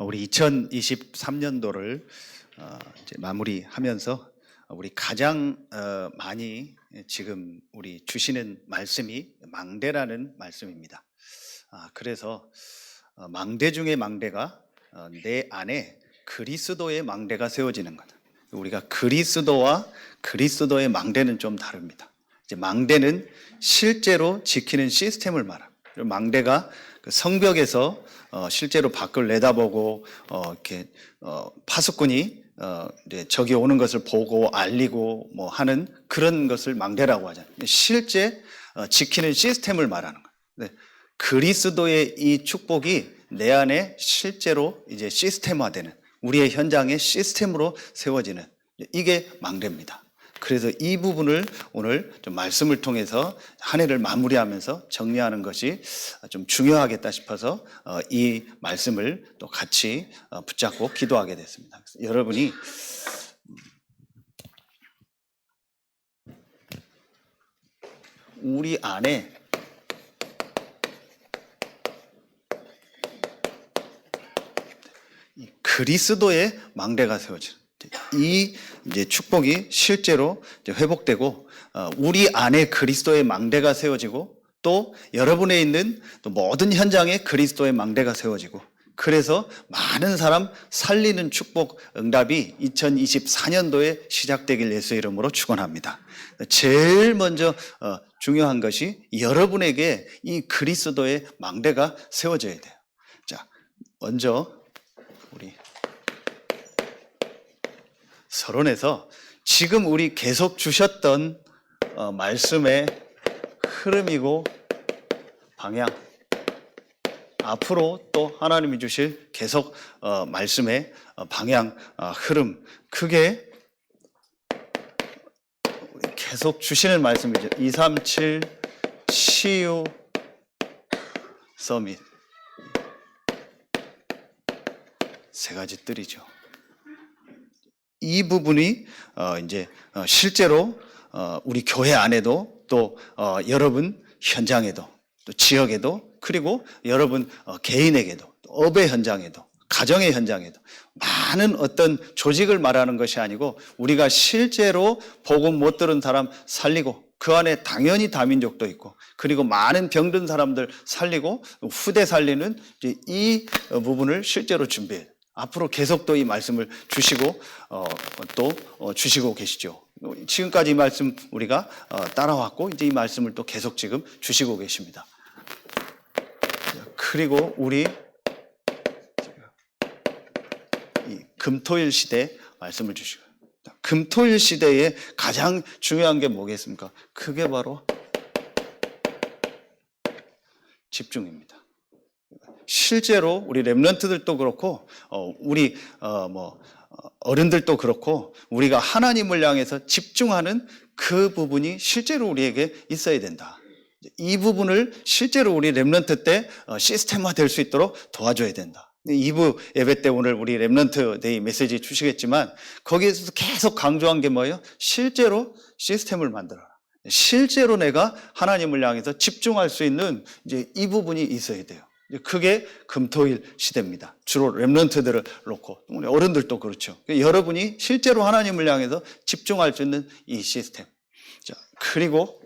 우리 2023년도를 이제 마무리하면서 우리 가장 많이 지금 우리 주시는 말씀이 망대라는 말씀입니다. 그래서 망대 중에 망대가 내 안에 그리스도의 망대가 세워지는 것. 우리가 그리스도와 그리스도의 망대는 좀 다릅니다. 이제 망대는 실제로 지키는 시스템을 말합니다. 망대가 그 성벽에서 실제로 밖을 내다보고 이렇게 파수꾼이 이제 적이 오는 것을 보고 알리고 뭐 하는 그런 것을 망대라고 하잖아요. 실제 지키는 시스템을 말하는 거예요. 네. 그리스도의 이 축복이 내 안에 실제로 이제 시스템화되는 우리의 현장의 시스템으로 세워지는 이게 망대입니다. 그래서 이 부분을 오늘 좀 말씀을 통해서 한 해를 마무리하면서 정리하는 것이 좀 중요하겠다 싶어서 이 말씀을 또 같이 붙잡고 기도하게 됐습니다. 여러분이 우리 안에 그리스도의 망대가 세워지는 이 이제 축복이 실제로 이제 회복되고 우리 안에 그리스도의 망대가 세워지고 또 여러분에 있는 또 모든 현장에 그리스도의 망대가 세워지고 그래서 많은 사람 살리는 축복 응답이 2024년도에 시작되길 예수 이름으로 축원합니다. 제일 먼저 중요한 것이 여러분에게 이 그리스도의 망대가 세워져야 돼요. 자, 먼저 우리 서론에서 지금 우리 계속 주셨던 말씀의 흐름이고 방향, 앞으로 또 하나님이 주실 계속 말씀의 방향, 흐름, 그게 계속 주시는 말씀이죠. 237 치유 서밋 세 가지 뜰이죠. 이 부분이 이제 실제로 우리 교회 안에도 또 여러분 현장에도 또 지역에도 그리고 여러분 개인에게도 또 업의 현장에도 가정의 현장에도 많은 어떤 조직을 말하는 것이 아니고 우리가 실제로 복음 못 들은 사람 살리고 그 안에 당연히 다민족도 있고 그리고 많은 병든 사람들 살리고 후대 살리는 이 부분을 실제로 준비해요. 앞으로 계속 또 이 말씀을 주시고 또 주시고 계시죠. 지금까지 이 말씀 우리가 따라왔고 이제 이 말씀을 또 계속 지금 주시고 계십니다. 그리고 우리 이 금토일 시대 말씀을 주시고 금토일 시대에 가장 중요한 게 뭐겠습니까? 그게 바로 집중입니다. 실제로 우리 렘넌트들도 그렇고 우리 어른들도 그렇고 우리가 하나님을 향해서 집중하는 그 부분이 실제로 우리에게 있어야 된다. 이 부분을 실제로 우리 렘넌트 때 시스템화 될 수 있도록 도와줘야 된다. 2부 예배 때 오늘 우리 렘넌트 데이 메시지 주시겠지만 거기에서 계속 강조한 게 뭐예요? 실제로 시스템을 만들어라. 실제로 내가 하나님을 향해서 집중할 수 있는 이제 이 부분이 있어야 돼요. 그게 금토일 시대입니다. 주로 렘넌트들을 놓고 우리 어른들도 그렇죠. 여러분이 실제로 하나님을 향해서 집중할 수 있는 이 시스템. 자, 그리고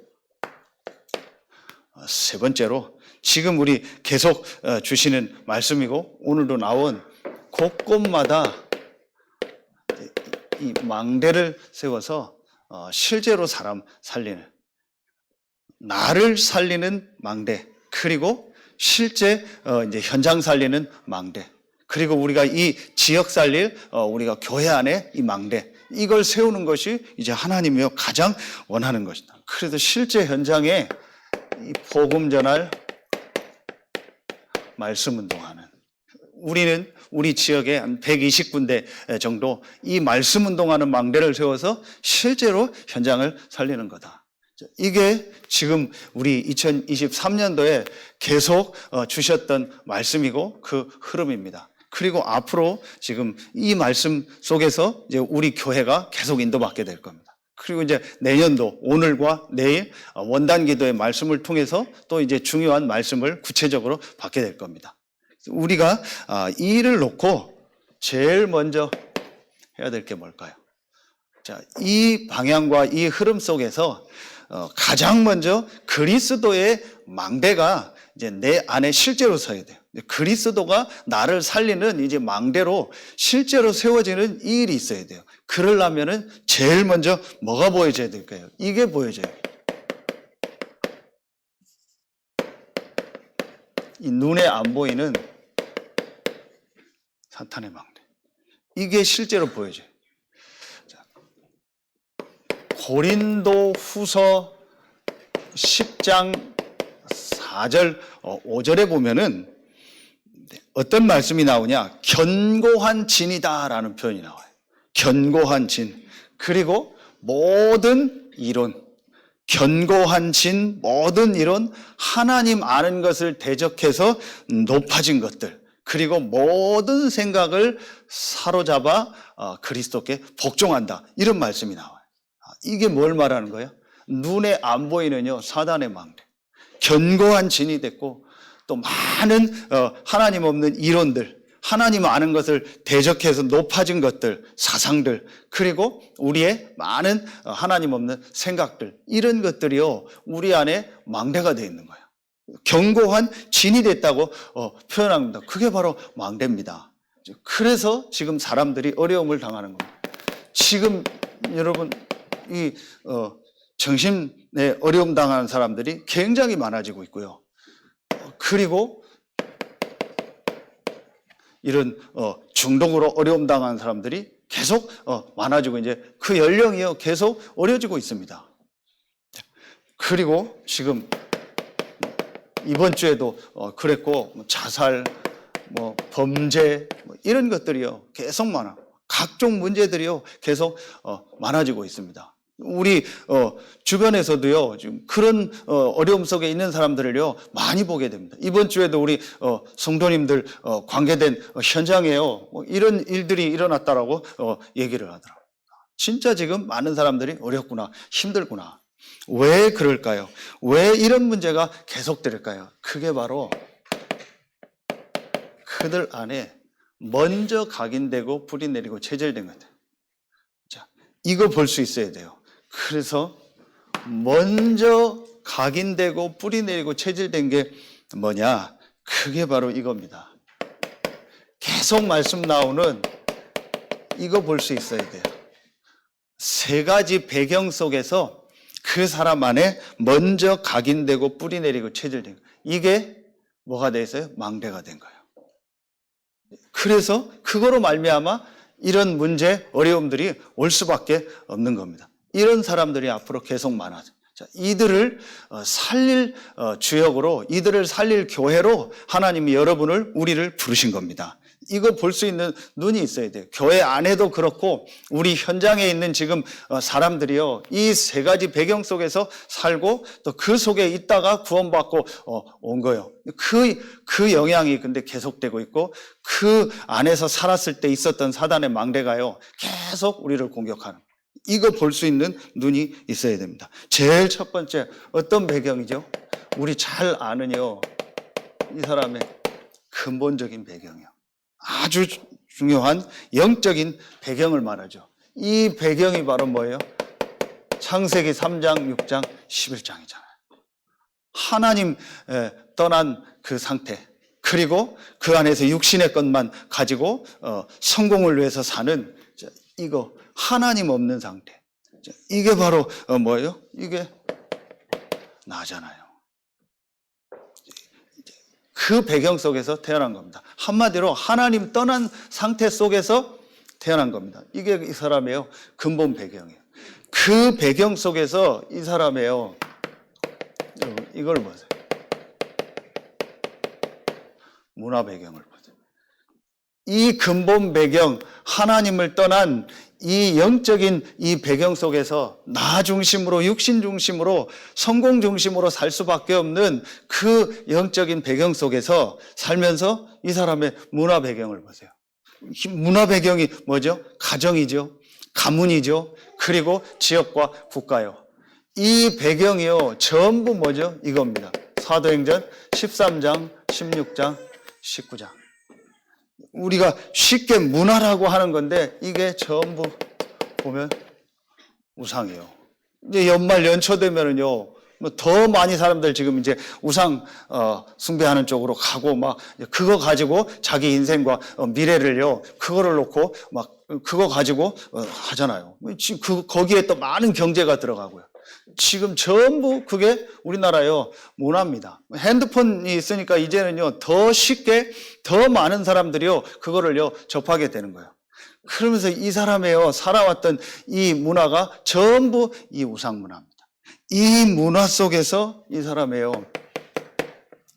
세 번째로 지금 우리 계속 주시는 말씀이고 오늘도 나온 곳곳마다 이 망대를 세워서 실제로 사람 살리는 나를 살리는 망대 그리고 실제 이제 현장 살리는 망대 그리고 우리가 이 지역 살릴 우리가 교회 안에 이 망대 이걸 세우는 것이 이제 하나님이요 가장 원하는 것이다. 그래서 실제 현장에 이 복음 전할 말씀 운동하는 우리는 우리 지역에 한 120군데 정도 이 말씀 운동하는 망대를 세워서 실제로 현장을 살리는 거다. 이게 지금 우리 2023년도에 계속 주셨던 말씀이고 그 흐름입니다. 그리고 앞으로 지금 이 말씀 속에서 이제 우리 교회가 계속 인도받게 될 겁니다. 그리고 이제 내년도 오늘과 내일 원단 기도의 말씀을 통해서 또 이제 중요한 말씀을 구체적으로 받게 될 겁니다. 우리가 이 일을 놓고 제일 먼저 해야 될 게 뭘까요? 자, 이 방향과 이 흐름 속에서 가장 먼저 그리스도의 망대가 이제 내 안에 실제로 서야 돼요. 그리스도가 나를 살리는 이제 망대로 실제로 세워지는 이 일이 있어야 돼요. 그러려면은 제일 먼저 뭐가 보여져야 될까요? 이게 보여져요. 이 눈에 안 보이는 사탄의 망대. 이게 실제로 보여져요. 자, 고린도 후서 10장 4절, 5절에 보면은 어떤 말씀이 나오냐? 견고한 진이다라는 표현이 나와요. 견고한 진. 그리고 모든 이론, 견고한 진, 모든 이론, 하나님 아는 것을 대적해서 높아진 것들, 그리고 모든 생각을 사로잡아 그리스도께 복종한다. 이런 말씀이 나와요. 이게 뭘 말하는 거예요? 눈에 안 보이는요, 사단의 망대. 견고한 진이 됐고, 또 많은 하나님 없는 이론들, 하나님 아는 것을 대적해서 높아진 것들, 사상들, 그리고 우리의 많은 하나님 없는 생각들, 이런 것들이요, 우리 안에 망대가 되어 있는 거예요. 견고한 진이 됐다고 표현합니다. 그게 바로 망대입니다. 그래서 지금 사람들이 어려움을 당하는 겁니다. 지금 여러분 이 정신에 어려움 당하는 사람들이 굉장히 많아지고 있고요. 그리고 이런 중독으로 어려움 당하는 사람들이 계속 많아지고 이제 그 연령이요 계속 어려지고 있습니다. 그리고 지금 이번 주에도 그랬고 자살, 범죄 이런 것들이요 계속 많아. 각종 문제들이요 계속 많아지고 있습니다. 우리 주변에서도요 지금 그런 어려움 속에 있는 사람들을요 많이 보게 됩니다. 이번 주에도 우리 성도님들 관계된 현장에요 이런 일들이 일어났다라고 얘기를 하더라고요. 진짜 지금 많은 사람들이 어렵구나, 힘들구나. 왜 그럴까요? 왜 이런 문제가 계속될까요? 그게 바로 그들 안에 먼저 각인되고 뿌리 내리고 체질된 거예요. 자, 이거 볼 수 있어야 돼요. 그래서 먼저 각인되고 뿌리 내리고 체질된 게 뭐냐? 그게 바로 이겁니다. 계속 말씀 나오는 이거 볼 수 있어야 돼요. 세 가지 배경 속에서 그 사람 안에 먼저 각인되고 뿌리 내리고 체질된 거예요. 이게 뭐가 돼 있어요? 망대가 된 거예요. 그래서 그거로 말미암아 이런 문제, 어려움들이 올 수밖에 없는 겁니다. 이런 사람들이 앞으로 계속 많아져. 자, 이들을 살릴 주역으로, 이들을 살릴 교회로 하나님이 여러분을, 우리를 부르신 겁니다. 이거 볼 수 있는 눈이 있어야 돼요. 교회 안에도 그렇고 우리 현장에 있는 지금 사람들이요, 이 세 가지 배경 속에서 살고 또 그 속에 있다가 구원받고 온 거예요. 그 영향이 근데 계속되고 있고 그 안에서 살았을 때 있었던 사단의 망대가요 계속 우리를 공격하는, 이거 볼 수 있는 눈이 있어야 됩니다. 제일 첫 번째 어떤 배경이죠? 우리 잘 아는요, 이 사람의 근본적인 배경이요. 아주 중요한 영적인 배경을 말하죠. 이 배경이 바로 뭐예요? 창세기 3장, 6장, 11장이잖아요. 하나님 떠난 그 상태, 그리고 그 안에서 육신의 것만 가지고 성공을 위해서 사는 이거 하나님 없는 상태. 이게 바로 뭐예요? 이게 나잖아요. 그 배경 속에서 태어난 겁니다. 한마디로 하나님 떠난 상태 속에서 태어난 겁니다. 이게 이 사람이에요. 근본 배경이에요. 그 배경 속에서 이 사람이에요. 이걸 보세요. 문화 배경을 보세요. 이 근본 배경, 하나님을 떠난 이 영적인 이 배경 속에서 나 중심으로, 육신 중심으로, 성공 중심으로 살 수밖에 없는 그 영적인 배경 속에서 살면서 이 사람의 문화 배경을 보세요. 문화 배경이 뭐죠? 가정이죠. 가문이죠. 그리고 지역과 국가요. 이 배경이요 전부 뭐죠? 이겁니다. 사도행전 13장, 16장, 19장. 우리가 쉽게 문화라고 하는 건데 이게 전부 보면 우상이에요. 이제 연말 연초 되면은요, 뭐 더 많이 사람들 지금 이제 우상 숭배하는 쪽으로 가고 막 그거 가지고 자기 인생과 미래를요, 그거를 놓고 막 그거 가지고 하잖아요. 지금 거기에 또 많은 경제가 들어가고요. 지금 전부 그게 우리나라요 문화입니다. 핸드폰이 있으니까 이제는요 더 쉽게 더 많은 사람들이요 그거를요 접하게 되는 거예요. 그러면서 이 사람의요 살아왔던 이 문화가 전부 이 우상 문화입니다. 이 문화 속에서 이 사람의요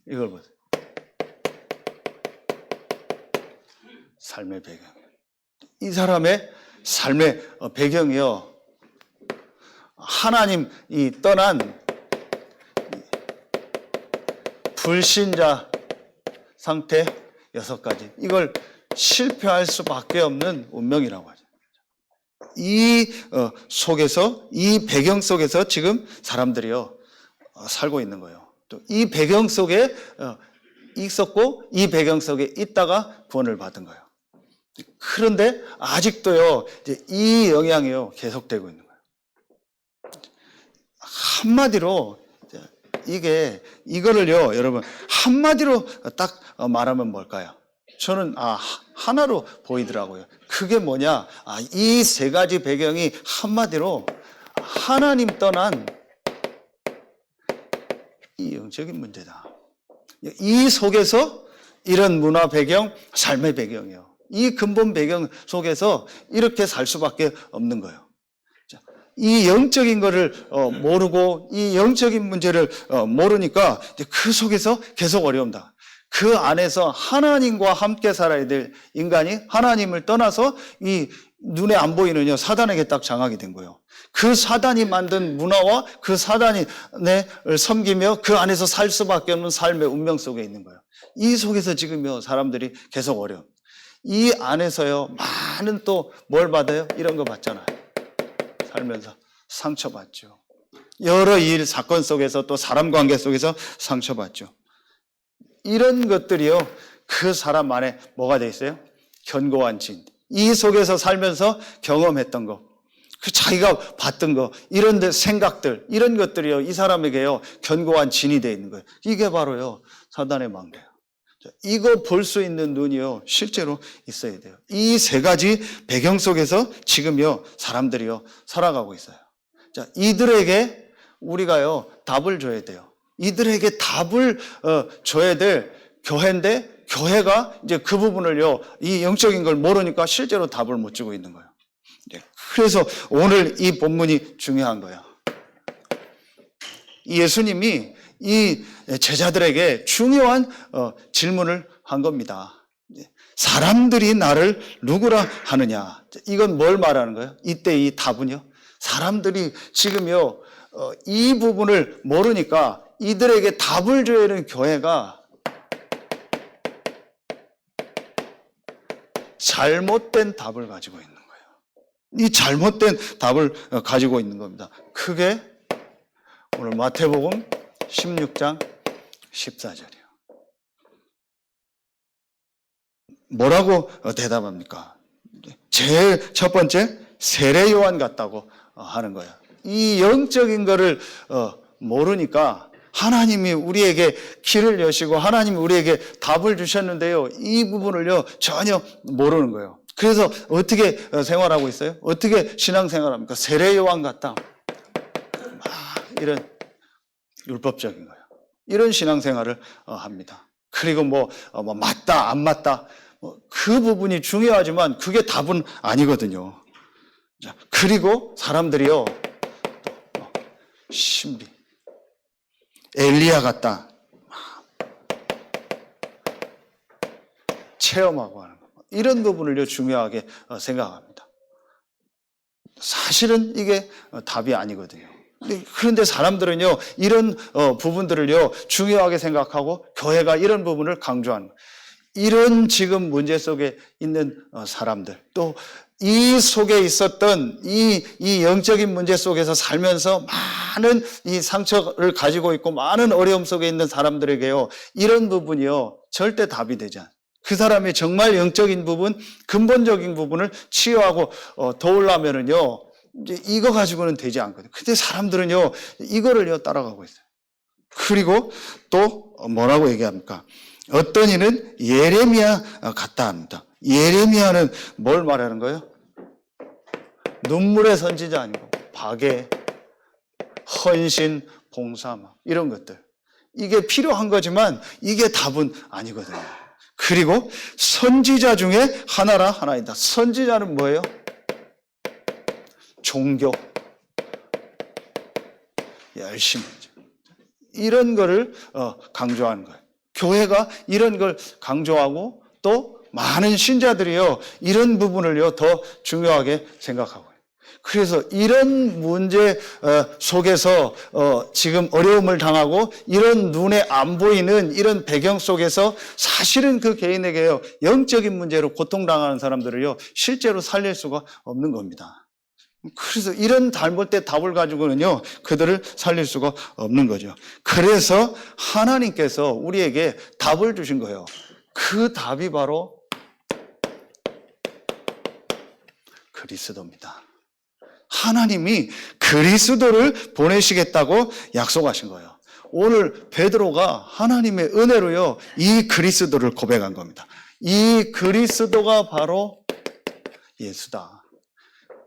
이걸 보세요. 삶의 배경. 이 사람의 삶의 배경이요. 하나님이 떠난 불신자 상태 6가지. 이걸 실패할 수밖에 없는 운명이라고 하죠. 이 속에서, 이 배경 속에서 지금 사람들이요 살고 있는 거예요. 또 이 배경 속에 있었고 이 배경 속에 있다가 구원을 받은 거예요. 그런데 아직도요 이제 이 영향이요 계속되고 있는 거예요. 한마디로 이거를요 여러분 한마디로 딱 말하면 뭘까요? 저는 하나로 보이더라고요. 그게 뭐냐? 이 3가지 배경이 한마디로 하나님 떠난 이 영적인 문제다. 이 속에서 이런 문화 배경, 삶의 배경이요. 이 근본 배경 속에서 이렇게 살 수밖에 없는 거예요. 이 영적인 거를 모르고 이 영적인 문제를 모르니까 그 속에서 계속 어려움다. 그 안에서 하나님과 함께 살아야 될 인간이 하나님을 떠나서 이 눈에 안 보이는 사단에게 딱 장악이 된 거예요. 그 사단이 만든 문화와 그 사단을 섬기며 그 안에서 살 수밖에 없는 삶의 운명 속에 있는 거예요. 이 속에서 지금 사람들이 계속 어려움. 이 안에서요 많은 또 뭘 받아요? 이런 거 받잖아요. 살면서 상처받죠. 여러 일 사건 속에서 또 사람 관계 속에서 상처받죠. 이런 것들이요 그 사람 안에 뭐가 돼 있어요? 견고한 진. 이 속에서 살면서 경험했던 거, 그 자기가 봤던 거, 이런 생각들, 이런 것들이요 이 사람에게요 견고한 진이 돼 있는 거예요. 이게 바로요 사단의 망대예요. 이거 볼 수 있는 눈이요 실제로 있어야 돼요. 이 3가지 배경 속에서 지금요 사람들이요 살아가고 있어요. 자, 이들에게 우리가요 답을 줘야 돼요. 이들에게 답을 줘야 될 교회인데 교회가 이제 그 부분을요 이 영적인 걸 모르니까 실제로 답을 못 주고 있는 거예요. 그래서 오늘 이 본문이 중요한 거예요. 예수님이 이 제자들에게 중요한 질문을 한 겁니다. 사람들이 나를 누구라 하느냐? 이건 뭘 말하는 거예요? 이때 이 답은요. 사람들이 지금요 이 부분을 모르니까 이들에게 답을 줘야 하는 교회가 잘못된 답을 가지고 있는 거예요. 이 잘못된 답을 가지고 있는 겁니다. 그게 오늘 마태복음 16장 14절이에요. 뭐라고 대답합니까? 제일 첫 번째 세례 요한 같다고 하는 거예요. 이 영적인 거를 모르니까 하나님이 우리에게 길을 여시고 하나님이 우리에게 답을 주셨는데요. 이 부분을요 전혀 모르는 거예요. 그래서 어떻게 생활하고 있어요? 어떻게 신앙생활합니까? 세례 요한 같다. 이런 율법적인 거예요. 이런 신앙생활을 합니다. 그리고 맞다 안 맞다 그 부분이 중요하지만 그게 답은 아니거든요. 자, 그리고 사람들이요 신비 엘리야 같다 체험하고 하는 거 이런 부분을요 중요하게 생각합니다. 사실은 이게 답이 아니거든요. 그런데 사람들은요 이런 부분들을요 중요하게 생각하고 교회가 이런 부분을 강조하는 거예요. 이런 지금 문제 속에 있는 사람들, 또 이 속에 있었던 이 영적인 문제 속에서 살면서 많은 이 상처를 가지고 있고 많은 어려움 속에 있는 사람들에게요, 이런 부분이요 절대 답이 되지 않아요. 그 사람의 정말 영적인 부분, 근본적인 부분을 치유하고 도우려면은요, 이제 이거 가지고는 되지 않거든요. 근데 사람들은요 이거를요 따라가고 있어요. 그리고 또 뭐라고 얘기합니까? 어떤 이는 예레미야 같다 합니다. 예레미야는 뭘 말하는 거예요? 눈물의 선지자 아니고 박애, 헌신, 봉사 이런 것들. 이게 필요한 거지만 이게 답은 아니거든요. 그리고 선지자 중에 하나이다. 선지자는 뭐예요? 종교. 열심히 하죠. 이런 거를 강조하는 거예요. 교회가 이런 걸 강조하고 또 많은 신자들이요 이런 부분을요 더 중요하게 생각하고 있어요. 그래서 이런 문제 속에서 지금 어려움을 당하고 이런 눈에 안 보이는 이런 배경 속에서 사실은 그 개인에게요 영적인 문제로 고통당하는 사람들을요 실제로 살릴 수가 없는 겁니다. 그래서 이런 잘못된 답을 가지고는요 그들을 살릴 수가 없는 거죠. 그래서 하나님께서 우리에게 답을 주신 거예요. 그 답이 바로 그리스도입니다. 하나님이 그리스도를 보내시겠다고 약속하신 거예요. 오늘 베드로가 하나님의 은혜로요 이 그리스도를 고백한 겁니다. 이 그리스도가 바로 예수다.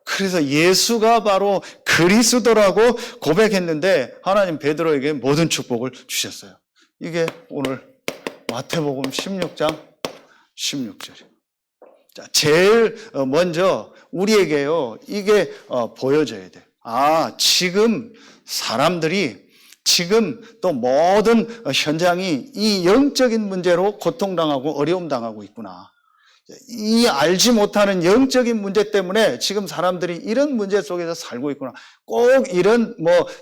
그래서 예수가 바로 그리스도라고 고백했는데 하나님 베드로에게 모든 축복을 주셨어요. 이게 오늘 마태복음 16장 16절이에요. 자, 제일 먼저 우리에게요 이게 보여져야 돼요. 지금 사람들이 지금 또 모든 현장이 이 영적인 문제로 고통당하고 어려움 당하고 있구나. 이 알지 못하는 영적인 문제 때문에 지금 사람들이 이런 문제 속에서 살고 있구나. 꼭 이런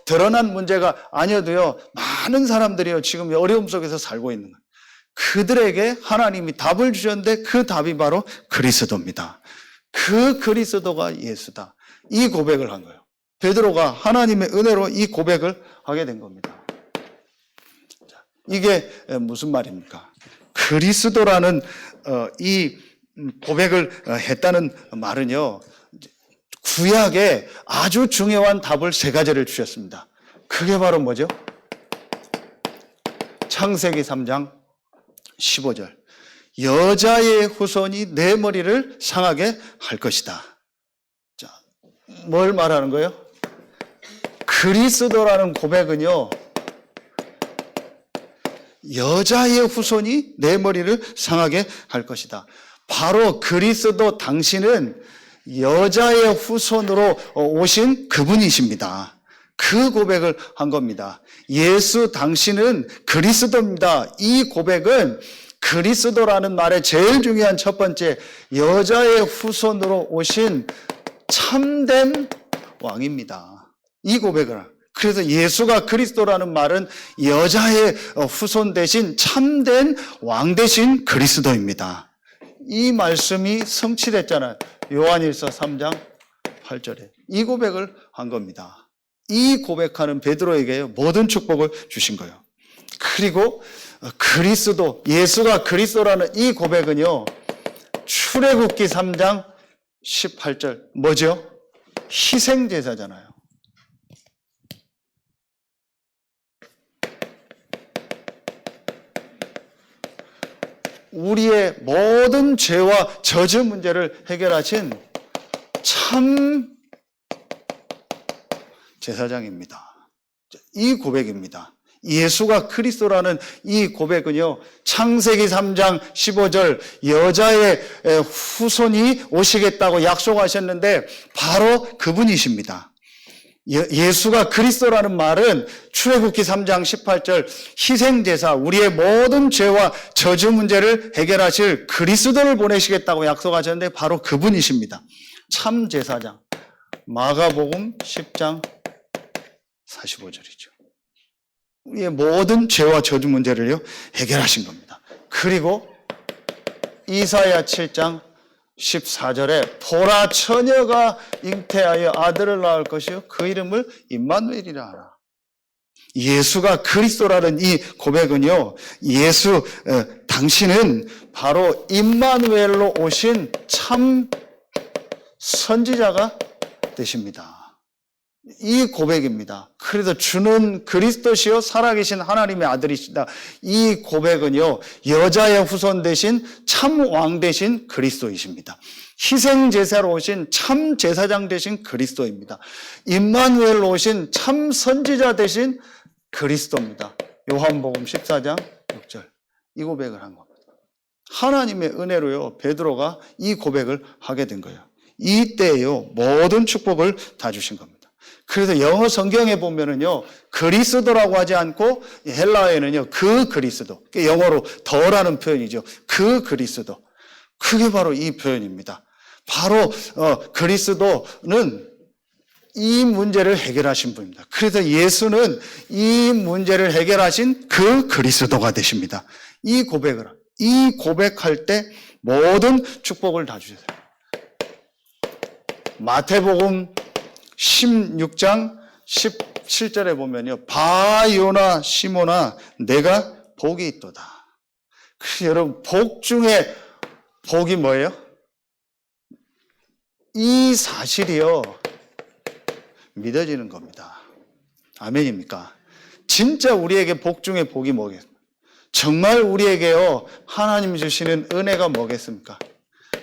드러난 문제가 아니어도요 많은 사람들이요 지금 어려움 속에서 살고 있는 거예요. 그들에게 하나님이 답을 주셨는데 그 답이 바로 그리스도입니다. 그 그리스도가 예수다. 이 고백을 한 거예요. 베드로가 하나님의 은혜로 이 고백을 하게 된 겁니다. 이게 무슨 말입니까? 그리스도라는 이 고백을 했다는 말은요 구약에 아주 중요한 답을 세 가지를 주셨습니다. 그게 바로 뭐죠? 창세기 3장 15절 여자의 후손이 내 머리를 상하게 할 것이다. 자, 뭘 말하는 거예요? 그리스도라는 고백은요 여자의 후손이 내 머리를 상하게 할 것이다. 바로 그리스도 당신은 여자의 후손으로 오신 그분이십니다. 그 고백을 한 겁니다. 예수 당신은 그리스도입니다. 이 고백은 그리스도라는 말의 제일 중요한 첫 번째 여자의 후손으로 오신 참된 왕입니다. 이 고백을. 그래서 예수가 그리스도라는 말은 여자의 후손 대신 참된 왕 대신 그리스도입니다. 이 말씀이 성취됐잖아요. 요한일서 3장 8절에 이 고백을 한 겁니다. 이 고백하는 베드로에게 모든 축복을 주신 거예요. 그리고 그리스도, 예수가 그리스도라는 이 고백은요 출애굽기 3장 18절 뭐죠? 희생제사잖아요. 우리의 모든 죄와 저주 문제를 해결하신 참 제사장입니다. 이 고백입니다. 예수가 그리스도라는 이 고백은요 창세기 3장 15절 여자의 후손이 오시겠다고 약속하셨는데 바로 그분이십니다. 예수가 그리스도라는 말은 출애굽기 3장 18절 희생제사 우리의 모든 죄와 저주 문제를 해결하실 그리스도를 보내시겠다고 약속하셨는데 바로 그분이십니다. 참 제사장 마가복음 10장 45절이죠. 우리의 모든 죄와 저주 문제를요 해결하신 겁니다. 그리고 이사야 7장 14절에 보라 처녀가 잉태하여 아들을 낳을 것이요 그 이름을 임마누엘이라 하라. 예수가 그리스도라는 이 고백은요, 당신은 바로 임마누엘로 오신 참 선지자가 되십니다. 이 고백입니다. 그래서 주는 그리스도시요 살아계신 하나님의 아들이시다. 이 고백은요, 여자의 후손 되신 참 왕 되신 그리스도이십니다. 희생제사로 오신 참 제사장 되신 그리스도입니다. 임마누엘로 오신 참 선지자 되신 그리스도입니다. 요한복음 14장 6절 이 고백을 한 겁니다. 하나님의 은혜로요, 베드로가 이 고백을 하게 된 거예요. 이때에요, 모든 축복을 다 주신 겁니다. 그래서 영어 성경에 보면은요, 그리스도라고 하지 않고 헬라어에는요, 그 그리스도, 영어로 더라는 표현이죠. 그 그리스도. 그게 바로 이 표현입니다. 바로 그리스도는 이 문제를 해결하신 분입니다. 그래서 예수는 이 문제를 해결하신 그 그리스도가 되십니다. 이 고백할 때 모든 축복을 다 주세요. 마태복음 16장 17절에 보면요, 바요나 시모나 내가 복이 있도다. 그래서 여러분, 복 중에 복이 뭐예요? 이 사실이요, 믿어지는 겁니다. 아멘입니까? 진짜 우리에게 복 중에 복이 뭐겠습니까? 정말 우리에게요, 하나님 주시는 은혜가 뭐겠습니까?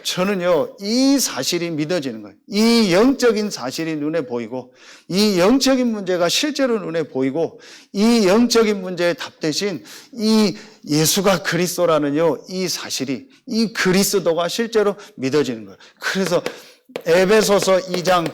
저는요, 이 사실이 믿어지는 거예요. 이 영적인 사실이 눈에 보이고, 이 영적인 문제가 실제로 눈에 보이고, 이 영적인 문제의 답 대신 이 예수가 그리스도라는요, 이 사실이, 이 그리스도가 실제로 믿어지는 거예요. 그래서 에베소서 2장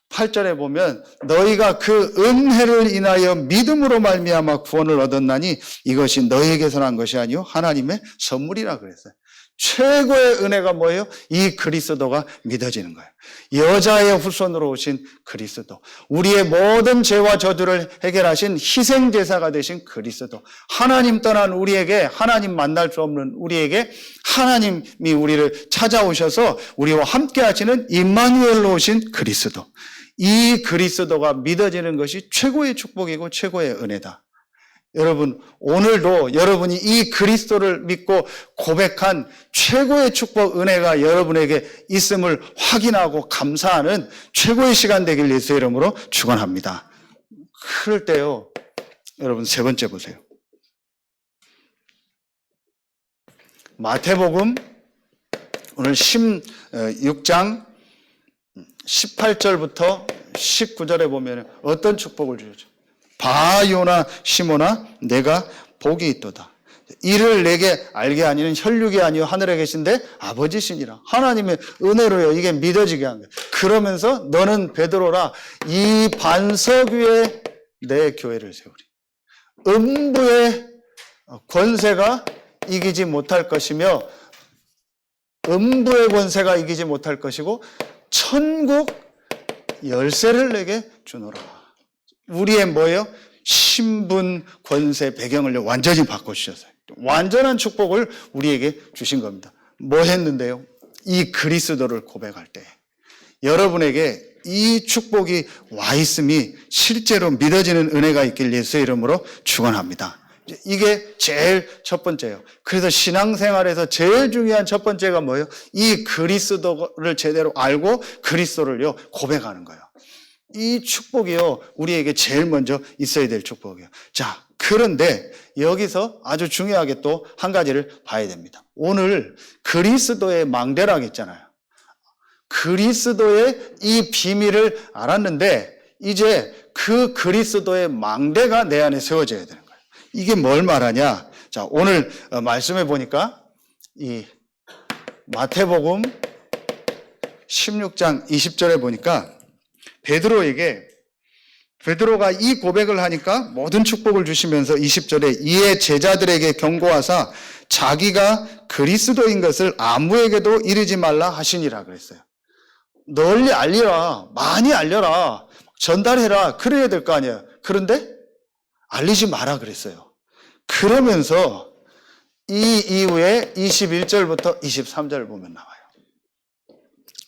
8절에 보면 너희가 그 은혜를 인하여 믿음으로 말미암아 구원을 얻었나니 이것이 너희에게서 난 것이 아니요 하나님의 선물이라 그랬어요. 최고의 은혜가 뭐예요? 이 그리스도가 믿어지는 거예요. 여자의 후손으로 오신 그리스도, 우리의 모든 죄와 저주를 해결하신 희생제사가 되신 그리스도, 하나님 떠난 우리에게, 하나님 만날 수 없는 우리에게 하나님이 우리를 찾아오셔서 우리와 함께 하시는 임마누엘로 오신 그리스도, 이 그리스도가 믿어지는 것이 최고의 축복이고 최고의 은혜다. 여러분, 오늘도 여러분이 이 그리스도를 믿고 고백한 최고의 축복, 은혜가 여러분에게 있음을 확인하고 감사하는 최고의 시간 되길 예수의 이름으로 축원합니다. 그럴 때요, 여러분 세 번째 보세요. 마태복음 오늘 16장 18절부터 19절에 보면 어떤 축복을 주죠? 바요나 시모나 내가 복이 있도다. 이를 내게 알게 하니는 혈육이 아니요 하늘에 계신데 아버지시니라. 하나님의 은혜로요, 이게 믿어지게 한 거예요. 그러면서 너는 베드로라, 이 반석 위에 내 교회를 세우리. 음부의 권세가 이기지 못할 것이며 음부의 권세가 이기지 못할 것이고 천국 열쇠를 내게 주노라. 우리의 뭐예요? 신분, 권세, 배경을 완전히 바꿔주셨어요. 완전한 축복을 우리에게 주신 겁니다. 뭐 했는데요? 이 그리스도를 고백할 때 여러분에게 이 축복이 와 있음이 실제로 믿어지는 은혜가 있길 예수의 이름으로 축원합니다. 이게 제일 첫 번째예요. 그래서 신앙생활에서 제일 중요한 첫 번째가 뭐예요? 이 그리스도를 제대로 알고 그리스도를요 고백하는 거예요. 이 축복이요, 우리에게 제일 먼저 있어야 될 축복이에요. 자, 그런데 여기서 아주 중요하게 또 한 가지를 봐야 됩니다. 오늘 그리스도의 망대라고 했잖아요. 그리스도의 이 비밀을 알았는데 이제 그 그리스도의 망대가 내 안에 세워져야 되는 거예요. 이게 뭘 말하냐? 자, 오늘 말씀해 보니까 이 마태복음 16장 20절에 보니까 베드로가 이 고백을 하니까 모든 축복을 주시면서 20절에 이에 제자들에게 경고하사 자기가 그리스도인 것을 아무에게도 이르지 말라 하시니라 그랬어요. 널리 알리라, 많이 알려라, 전달해라, 그래야 될 거 아니에요. 그런데 알리지 마라 그랬어요. 그러면서 이 이후에 21절부터 23절 보면 나와요.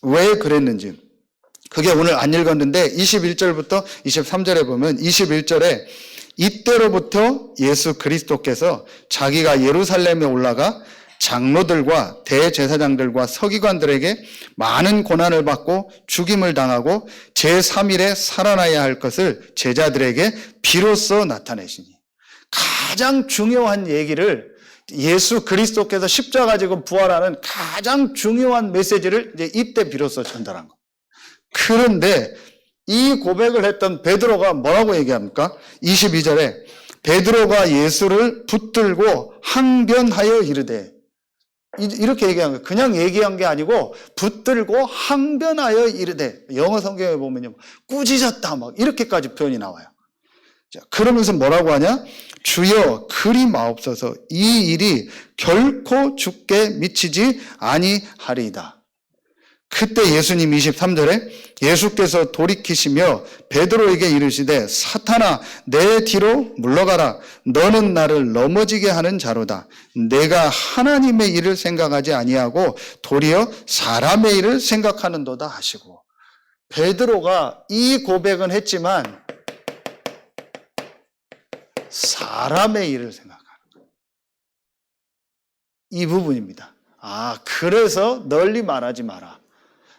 왜 그랬는지. 그게 오늘 안 읽었는데 21절부터 23절에 보면 21절에 이때로부터 예수 그리스도께서 자기가 예루살렘에 올라가 장로들과 대제사장들과 서기관들에게 많은 고난을 받고 죽임을 당하고 제3일에 살아나야 할 것을 제자들에게 비로소 나타내시니, 가장 중요한 얘기를 예수 그리스도께서 십자가 지고 부활하는 가장 중요한 메시지를 이제 이때 비로소 전달한 거. 그런데 이 고백을 했던 베드로가 뭐라고 얘기합니까? 22절에 베드로가 예수를 붙들고 항변하여 이르되, 이렇게 얘기한 거예요. 그냥 얘기한 게 아니고 붙들고 항변하여 이르되, 영어 성경에 보면요, 꾸짖었다 막 이렇게까지 표현이 나와요. 자, 그러면서 뭐라고 하냐? 주여 그리 마옵소서, 이 일이 결코 죽게 미치지 아니하리이다. 그때 예수님 23절에 예수께서 돌이키시며 베드로에게 이르시되 사탄아 내 뒤로 물러가라, 너는 나를 넘어지게 하는 자로다. 내가 하나님의 일을 생각하지 아니하고 도리어 사람의 일을 생각하는도다 하시고, 베드로가 이 고백은 했지만 사람의 일을 생각하는 거예요. 이 부분입니다. 그래서 널리 말하지 마라.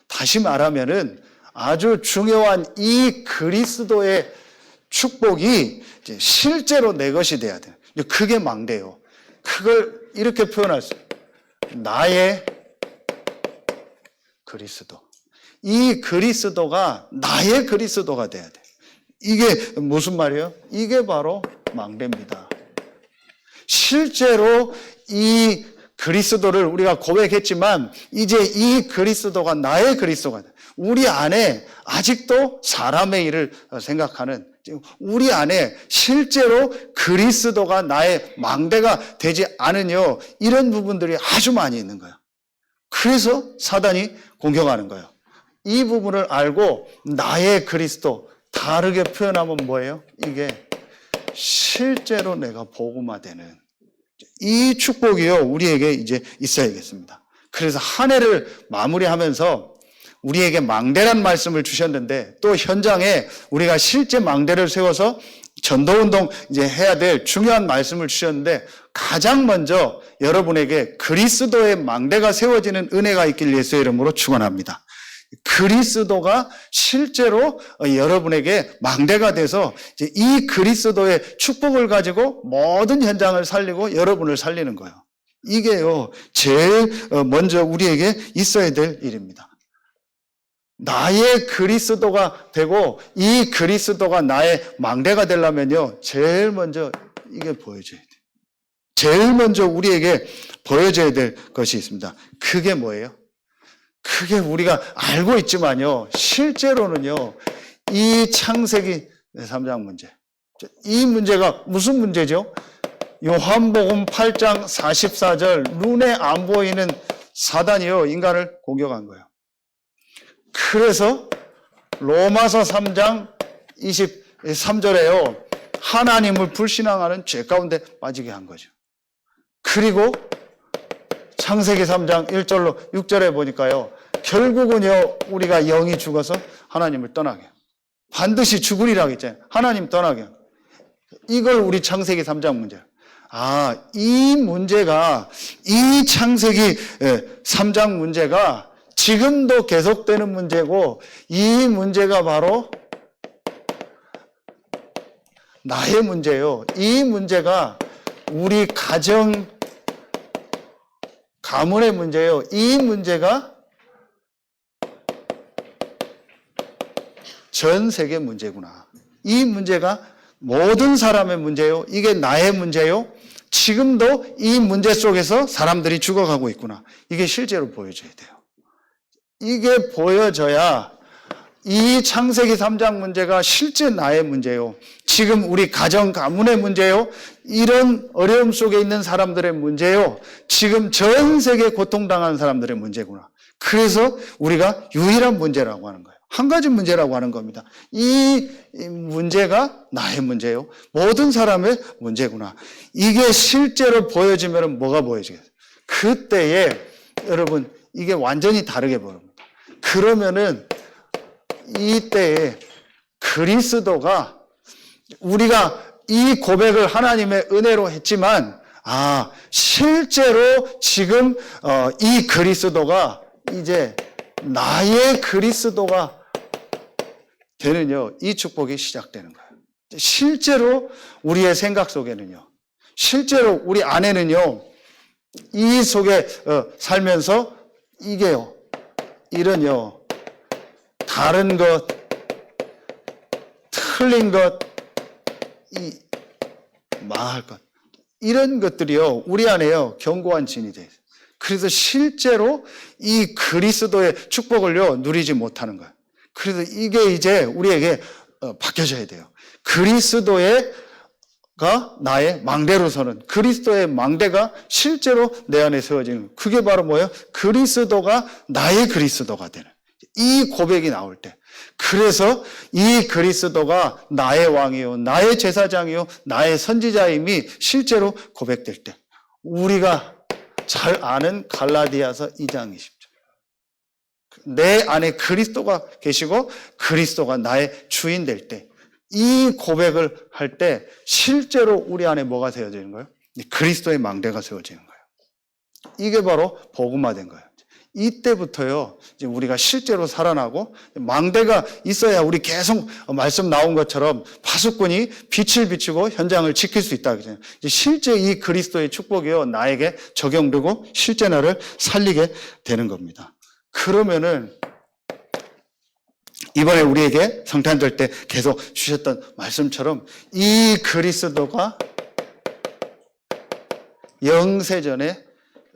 다시 말하면은 아주 중요한 이 그리스도의 축복이 이제 실제로 내 것이 돼야 돼요. 그게 망대요. 그걸 이렇게 표현할 수 있어요. 나의 그리스도. 이 그리스도가 나의 그리스도가 돼야 돼. 이게 무슨 말이에요? 이게 바로 망대입니다. 실제로 이 그리스도를 우리가 고백했지만 이제 이 그리스도가 나의 그리스도가 돼. 우리 안에 아직도 사람의 일을 생각하는, 우리 안에 실제로 그리스도가 나의 망대가 되지 않으뇨, 이런 부분들이 아주 많이 있는 거예요. 그래서 사단이 공격하는 거예요. 이 부분을 알고 나의 그리스도, 다르게 표현하면 뭐예요? 이게 실제로 내가 복음화되는 이 축복이요, 우리에게 이제 있어야겠습니다. 그래서 한 해를 마무리하면서 우리에게 망대란 말씀을 주셨는데, 또 현장에 우리가 실제 망대를 세워서 전도운동 이제 해야 될 중요한 말씀을 주셨는데, 가장 먼저 여러분에게 그리스도의 망대가 세워지는 은혜가 있길 예수의 이름으로 축원합니다. 그리스도가 실제로 여러분에게 망대가 돼서 이제 이 그리스도의 축복을 가지고 모든 현장을 살리고 여러분을 살리는 거예요. 이게요, 제일 먼저 우리에게 있어야 될 일입니다. 나의 그리스도가 되고 이 그리스도가 나의 망대가 되려면요, 제일 먼저 이게 보여줘야 돼요. 제일 먼저 우리에게 보여줘야 될 것이 있습니다. 그게 뭐예요? 그게 우리가 알고 있지만요, 실제로는요, 이 창세기 3장 문제, 이 문제가 무슨 문제죠? 요한복음 8장 44절, 눈에 안 보이는 사단이요, 인간을 공격한 거예요. 그래서 로마서 3장 23절에요, 하나님을 불신앙하는 죄 가운데 빠지게 한 거죠. 그리고 창세기 3장 1절로 6절에 보니까요, 결국은요, 우리가 영이 죽어서 하나님을 떠나게, 반드시 죽으리라고 했잖아요. 하나님 떠나게. 이걸 우리 창세기 3장 문제. 이 문제가, 이 창세기 3장 문제가 지금도 계속되는 문제고, 이 문제가 바로 나의 문제예요. 이 문제가 우리 가문의 문제예요. 이 문제가 전 세계 문제구나. 이 문제가 모든 사람의 문제예요. 이게 나의 문제예요. 지금도 이 문제 속에서 사람들이 죽어가고 있구나. 이게 실제로 보여줘야 돼요. 이게 보여져야 이 창세기 3장 문제가 실제 나의 문제요, 지금 우리 가문의 문제요, 이런 어려움 속에 있는 사람들의 문제요, 지금 전 세계 고통당하는 사람들의 문제구나. 그래서 우리가 유일한 문제라고 하는 거예요. 한 가지 문제라고 하는 겁니다. 이 문제가 나의 문제요. 모든 사람의 문제구나. 이게 실제로 보여지면 뭐가 보여지겠어요? 그때에 여러분 이게 완전히 다르게 보입니다. 그러면은 이때에 그리스도가 우리가 이 고백을 하나님의 은혜로 했지만 실제로 지금 이 그리스도가 이제 나의 그리스도가 되는요, 이 축복이 시작되는 거예요. 실제로 우리의 생각 속에는요, 실제로 우리 안에는요, 이 속에 살면서 이게요, 이런요, 다른 것, 틀린 것, 망할 것, 이런 것들이요, 우리 안에요, 견고한 진이 돼요. 그래서 실제로 이 그리스도의 축복을요, 누리지 못하는 거예요. 그래서 이게 이제 우리에게 바뀌어져야 돼요. 그리스도가 나의 망대로 서는, 그리스도의 망대가 실제로 내 안에 세워지는 거예요. 그게 바로 뭐예요? 그리스도가 나의 그리스도가 되는, 이 고백이 나올 때, 그래서 이 그리스도가 나의 왕이요, 나의 제사장이요, 나의 선지자임이 실제로 고백될 때, 우리가 잘 아는 갈라디아서 2장 20절. 내 안에 그리스도가 계시고 그리스도가 나의 주인 될 때, 이 고백을 할 때 실제로 우리 안에 뭐가 세워지는 거예요? 그리스도의 망대가 세워지는 거예요. 이게 바로 복음화된 거예요. 이때부터요, 이제 우리가 실제로 살아나고, 망대가 있어야 우리 계속 말씀 나온 것처럼 파수꾼이 빛을 비추고 현장을 지킬 수 있다. 실제 이 그리스도의 축복이요, 나에게 적용되고 실제 나를 살리게 되는 겁니다. 그러면은, 이번에 우리에게 성탄절 때 계속 주셨던 말씀처럼 이 그리스도가 영세전에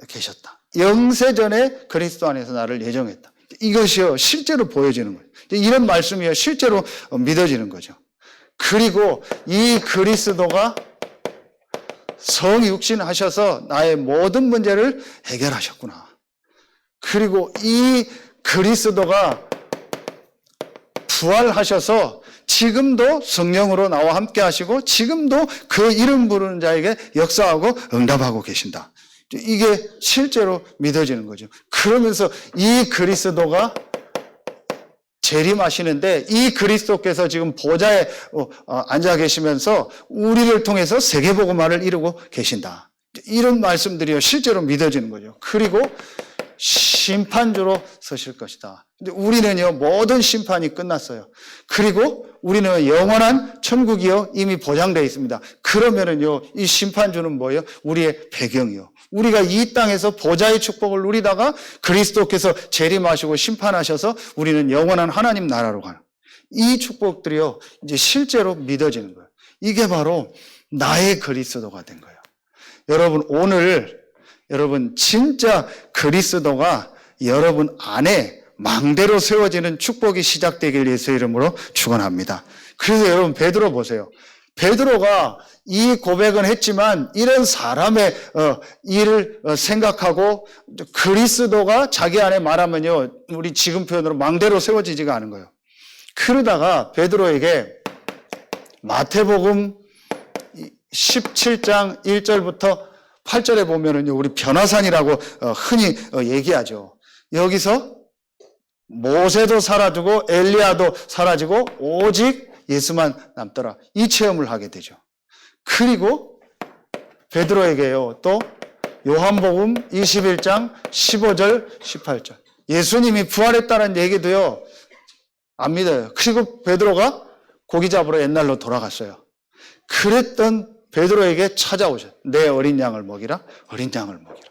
계셨다. 영세전에 그리스도 안에서 나를 예정했다. 이것이요, 실제로 보여지는 거예요. 이런 말씀이요, 실제로 믿어지는 거죠. 그리고 이 그리스도가 성육신 하셔서 나의 모든 문제를 해결하셨구나. 그리고 이 그리스도가 부활하셔서 지금도 성령으로 나와 함께 하시고 지금도 그 이름 부르는 자에게 역사하고 응답하고 계신다. 이게 실제로 믿어지는 거죠. 그러면서 이 그리스도가 재림하시는데, 이 그리스도께서 지금 보좌에 앉아 계시면서 우리를 통해서 세계복음화를 이루고 계신다. 이런 말씀들이 실제로 믿어지는 거죠. 그리고 심판주로 서실 것이다. 근데 우리는요, 모든 심판이 끝났어요. 그리고 우리는 영원한 천국이요, 이미 보장되어 있습니다. 그러면은요, 이 심판주는 뭐예요? 우리의 배경이요. 우리가 이 땅에서 보좌의 축복을 누리다가 그리스도께서 재림하시고 심판하셔서 우리는 영원한 하나님 나라로 가는, 이 축복들이요, 이제 실제로 믿어지는 거예요. 이게 바로 나의 그리스도가 된 거예요. 여러분, 오늘 여러분 진짜 그리스도가 여러분 안에 망대로 세워지는 축복이 시작되길 예수의 이름으로 축원합니다. 그래서 여러분 베드로 보세요. 베드로가 이 고백은 했지만 이런 사람의 일을 생각하고 그리스도가 자기 안에 말하면요, 우리 지금 표현으로 망대로 세워지지가 않은 거예요. 그러다가 베드로에게 마태복음 17장 1절부터 8절에 보면은요, 우리 변화산이라고 흔히 얘기하죠. 여기서 모세도 사라지고 엘리야도 사라지고 오직 예수만 남더라. 이 체험을 하게 되죠. 그리고 베드로에게요, 또 요한복음 21장 15절 18절 예수님이 부활했다는 얘기도요, 안 믿어요. 그리고 베드로가 고기 잡으러 옛날로 돌아갔어요. 그랬던 베드로에게 찾아오셔. 내 어린 양을 먹이라. 어린 양을 먹이라.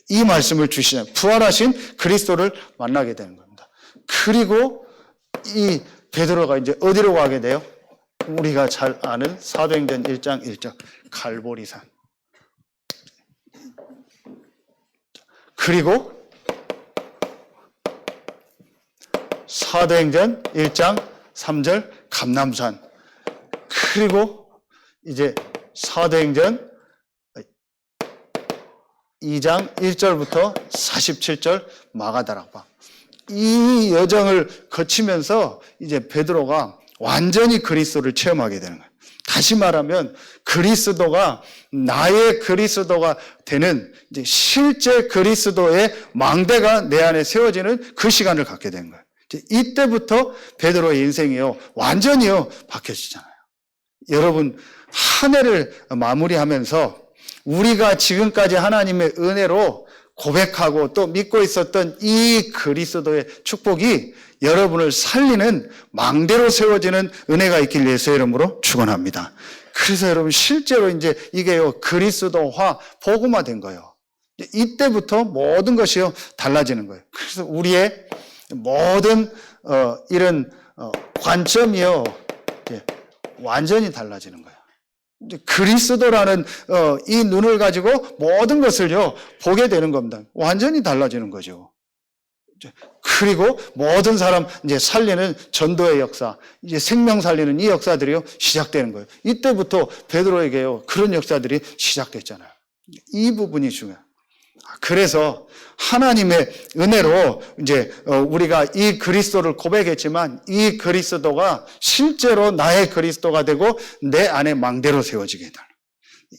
이 말씀을 주시잖아요. 부활하신 그리스도를 만나게 되는 겁니다. 그리고 이 베드로가 이제 어디로 가게 돼요? 우리가 잘 아는 사도행전 1장 1절 갈보리산. 그리고 사도행전 1장 3절 감람산. 그리고 이제 사도행전 2장 1절부터 47절 마가다락방. 이 여정을 거치면서 이제 베드로가 완전히 그리스도를 체험하게 되는 거예요. 다시 말하면 그리스도가 나의 그리스도가 되는 이제 실제 그리스도의 망대가 내 안에 세워지는 그 시간을 갖게 된 거예요. 이제 이때부터 베드로의 인생이요 완전히요 바뀌어지잖아요. 여러분 한 해를 마무리하면서 우리가 지금까지 하나님의 은혜로 고백하고 또 믿고 있었던 이 그리스도의 축복이 여러분을 살리는 망대로 세워지는 은혜가 있길 예수의 이름으로 축원합니다. 그래서 여러분 실제로 이제 이게요 그리스도화 복음화된 거예요. 이때부터 모든 것이요 달라지는 거예요. 그래서 우리의 모든 이런 관점이요 완전히 달라지는 거예요. 그리스도라는 이 눈을 가지고 모든 것을요 보게 되는 겁니다. 완전히 달라지는 거죠. 그리고 모든 사람 이제 살리는 전도의 역사, 이제 생명 살리는 이 역사들이요 시작되는 거예요. 이때부터 베드로에게요 그런 역사들이 시작됐잖아요. 이 부분이 중요해요. 그래서 하나님의 은혜로 이제 우리가 이 그리스도를 고백했지만 이 그리스도가 실제로 나의 그리스도가 되고 내 안에 망대로 세워지게 된다.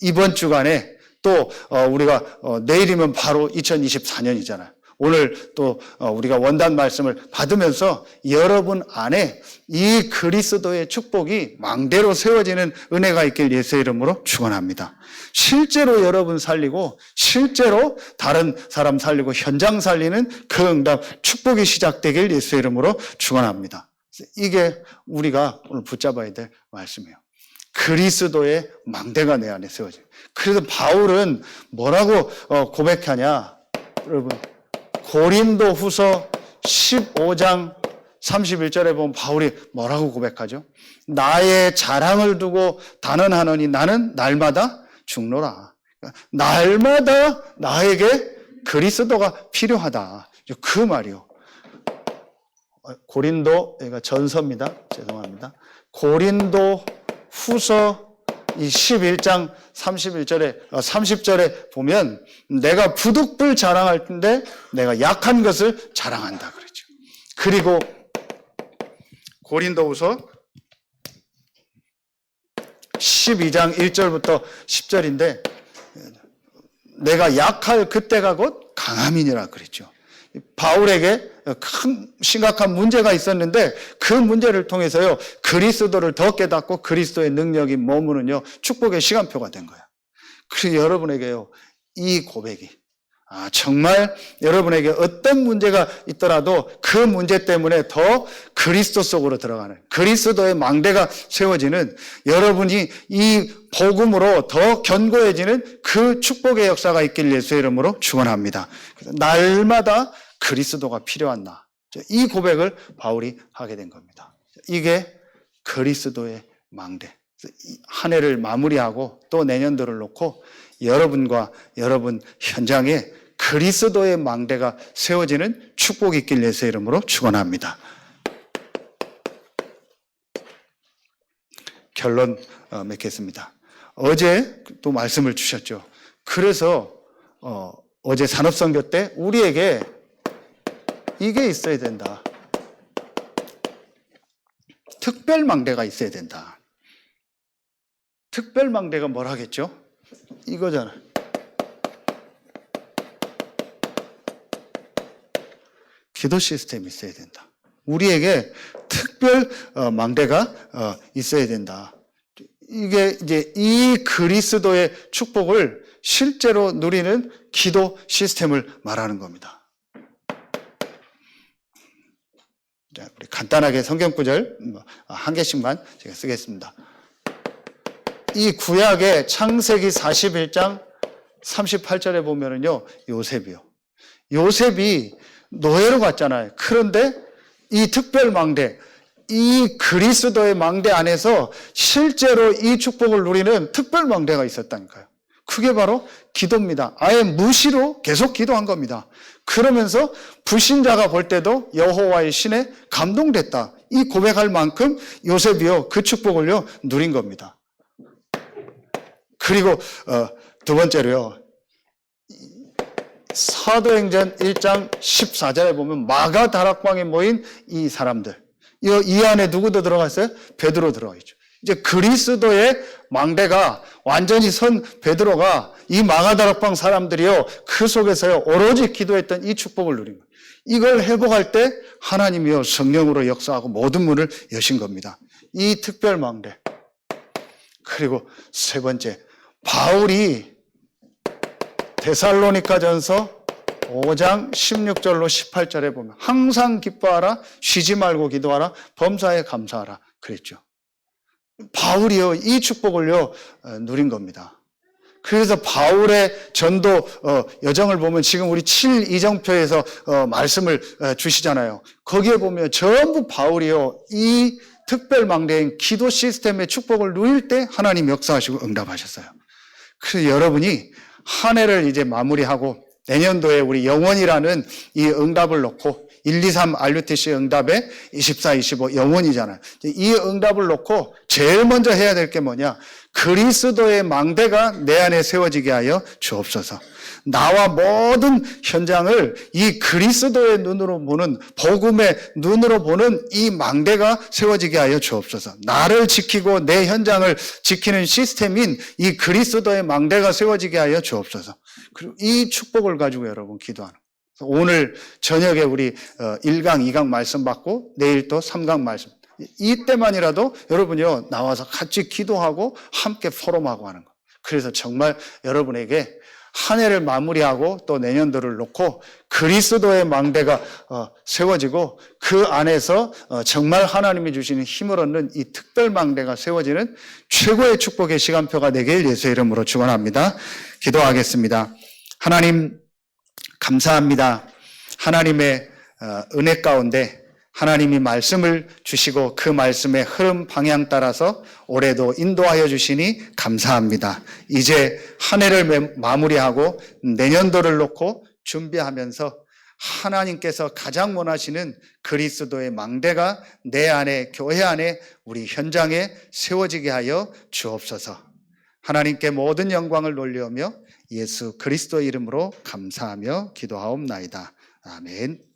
이번 주간에 또 우리가 내일이면 바로 2024년이잖아요. 오늘 또 우리가 원단 말씀을 받으면서 여러분 안에 이 그리스도의 축복이 망대로 세워지는 은혜가 있길 예수의 이름으로 축원합니다. 실제로 여러분 살리고 실제로 다른 사람 살리고 현장 살리는 그 응답 축복이 시작되길 예수의 이름으로 축원합니다. 이게 우리가 오늘 붙잡아야 될 말씀이에요. 그리스도의 망대가 내 안에 세워져요. 그래서 바울은 뭐라고 고백하냐? 여러분 고린도 후서 15장 31절에 보면 바울이 뭐라고 고백하죠? 나의 자랑을 두고 단언하노니 나는 날마다 죽노라. 날마다 나에게 그리스도가 필요하다. 그 말이요. 고린도, 여기가 전서입니다. 죄송합니다. 고린도 후서 이 11장 30절에 보면 내가 부득불 자랑할 텐데 내가 약한 것을 자랑한다 그랬죠. 그리고 고린도후서 12장 1절부터 10절인데 내가 약할 그때가 곧 강함이니라 그랬죠. 바울에게 큰 심각한 문제가 있었는데 그 문제를 통해서요 그리스도를 더 깨닫고 그리스도의 능력이 머무는요 축복의 시간표가 된 거예요. 그래서 여러분에게요 이 고백이 정말 여러분에게 어떤 문제가 있더라도 그 문제 때문에 더 그리스도 속으로 들어가는 그리스도의 망대가 세워지는 여러분이 이 복음으로 더 견고해지는 그 축복의 역사가 있길 예수의 이름으로 축원합니다. 날마다 그리스도가 필요한 나. 이 고백을 바울이 하게 된 겁니다. 이게 그리스도의 망대. 한 해를 마무리하고 또 내년도를 놓고 여러분과 여러분 현장에 그리스도의 망대가 세워지는 축복이 있길 예수의 이름으로 축원합니다. 결론 맺겠습니다. 어제 또 말씀을 주셨죠. 그래서 어제 산업선교 때 우리에게 이게 있어야 된다. 특별망대가 있어야 된다. 특별망대가 뭐라겠죠? 이거잖아. 기도 시스템이 있어야 된다. 우리에게 특별 망대가 있어야 된다. 이게 이제 이 그리스도의 축복을 실제로 누리는 기도 시스템을 말하는 겁니다. 자, 우리 간단하게 성경 구절 한 개씩만 제가 쓰겠습니다. 이 구약의 창세기 41장 38절에 보면은요, 요셉이요. 요셉이 노예로 갔잖아요. 그런데 이 특별 망대, 이 그리스도의 망대 안에서 실제로 이 축복을 누리는 특별 망대가 있었다니까요. 그게 바로 기도입니다. 아예 무시로 계속 기도한 겁니다. 그러면서 불신자가 볼 때도 여호와의 신에 감동됐다. 이 고백할 만큼 요셉이요 그 축복을요 누린 겁니다. 그리고 두 번째로요 사도행전 1장 14절에 보면 마가 다락방에 모인 이 사람들, 이 안에 누구도 들어갔어요? 베드로 들어가 있죠. 이제 그리스도의 망대가 완전히 선 베드로가 이 마가 다락방 사람들이요, 그 속에서요 오로지 기도했던 이 축복을 누린 거예요. 이걸 회복할 때 하나님이요 성령으로 역사하고 모든 문을 여신 겁니다. 이 특별 망대. 그리고 세 번째, 바울이 데살로니가전서 5장 16절로 18절에 보면 항상 기뻐하라, 쉬지 말고 기도하라, 범사에 감사하라 그랬죠. 바울이요 이 축복을요 누린 겁니다. 그래서 바울의 전도 여정을 보면 지금 우리 7이정표에서 말씀을 주시잖아요. 거기에 보면 전부 바울이요 이 특별 망대인 기도 시스템의 축복을 누릴 때 하나님 역사하시고 응답하셨어요. 그래서 여러분이 한 해를 이제 마무리하고 내년도에 우리 영원이라는 이 응답을 놓고 1, 2, 3 RUTC 응답에 24, 25 영원이잖아요. 이 응답을 놓고 제일 먼저 해야 될 게 뭐냐? 그리스도의 망대가 내 안에 세워지게 하여 주옵소서. 나와 모든 현장을 이 그리스도의 눈으로 보는, 복음의 눈으로 보는 이 망대가 세워지게 하여 주옵소서. 나를 지키고 내 현장을 지키는 시스템인 이 그리스도의 망대가 세워지게 하여 주옵소서. 그리고 이 축복을 가지고 여러분 기도하는 거예요. 오늘 저녁에 우리 1강, 2강 말씀 받고 내일 또 3강 말씀. 이때만이라도 여러분이요 나와서 같이 기도하고 함께 포럼하고 하는 거. 그래서 정말 여러분에게 한 해를 마무리하고 또 내년도를 놓고 그리스도의 망대가 세워지고 그 안에서 정말 하나님이 주시는 힘을 얻는 이 특별 망대가 세워지는 최고의 축복의 시간표가 되길 예수의 이름으로 축원합니다. 기도하겠습니다. 하나님 감사합니다. 하나님의 은혜 가운데 하나님이 말씀을 주시고 그 말씀의 흐름 방향 따라서 올해도 인도하여 주시니 감사합니다. 이제 한 해를 마무리하고 내년도를 놓고 준비하면서 하나님께서 가장 원하시는 그리스도의 망대가 내 안에, 교회 안에, 우리 현장에 세워지게 하여 주옵소서. 하나님께 모든 영광을 돌리오며 예수 그리스도 이름으로 감사하며 기도하옵나이다. 아멘.